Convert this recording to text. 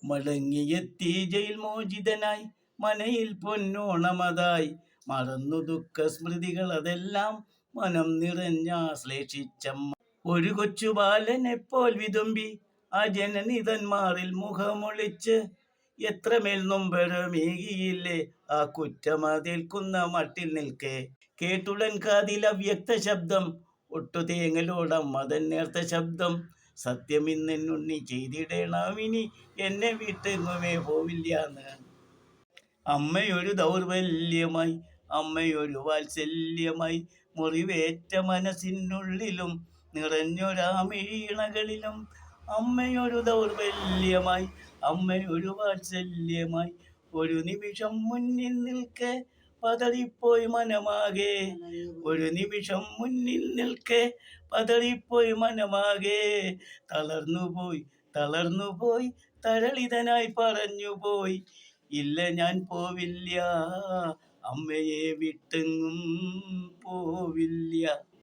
മടങ്ങിയെത്തി ജയിൽ മോചിതനായി മനയിൽ പൊന്നോണമതായി. മറന്നു ദുഃഖ സ്മൃതികൾ അതെല്ലാം മനം നിറഞ്ഞാശ്ലേഷിച്ചമ്മ. ഒരു കൊച്ചു ബാലനെപ്പോൾ വിതുമ്പി ആ ജനനിതന്മാറിൽ മുഖമൊളിച്ച്. എത്രമേൽ നൊമ്പരമേകിയില്ലേ ആ കുറ്റമതേൽക്കുന്ന മട്ടിൽ നിൽക്കെ. കേട്ടുടൻ കാതിൽ അവ്യക്ത ശബ്ദം, ഒട്ടുതേങ്ങലോടമ്മ തൻ നേർത്ത ശബ്ദം. സത്യം ഇന്നെന്നുണ്ണി ചെയ്തിടേണമിനി, എന്നെ വിട്ടെങ്ങുമേ പോവില്ലാന്ന്. അമ്മയൊരു ദൗർബല്യമായി, അമ്മയൊരു വാത്സല്യമായി, മുറിവേറ്റ മനസ്സിനുള്ളിലും നിറഞ്ഞൊരാമിഴീണകളിലും. അമ്മയൊരു ദൗർബല്യമായി, അമ്മയൊരു വാത്സല്യമായി, ഒരു നിമിഷം മുന്നിൽ നിൽക്കെ പതറിപ്പോയി മനമാകെ. ഒരു നിമിഷം മുന്നിൽ നിൽക്കെ പതറിപ്പോയി മനമാകെ. തളർന്നുപോയി തളർന്നുപോയി തരളിതനായി പറഞ്ഞുപോയി, ഇല്ല ഞാൻ പോവില്ല, അമ്മയെ വിട്ടെങ്ങും പോവില്ല.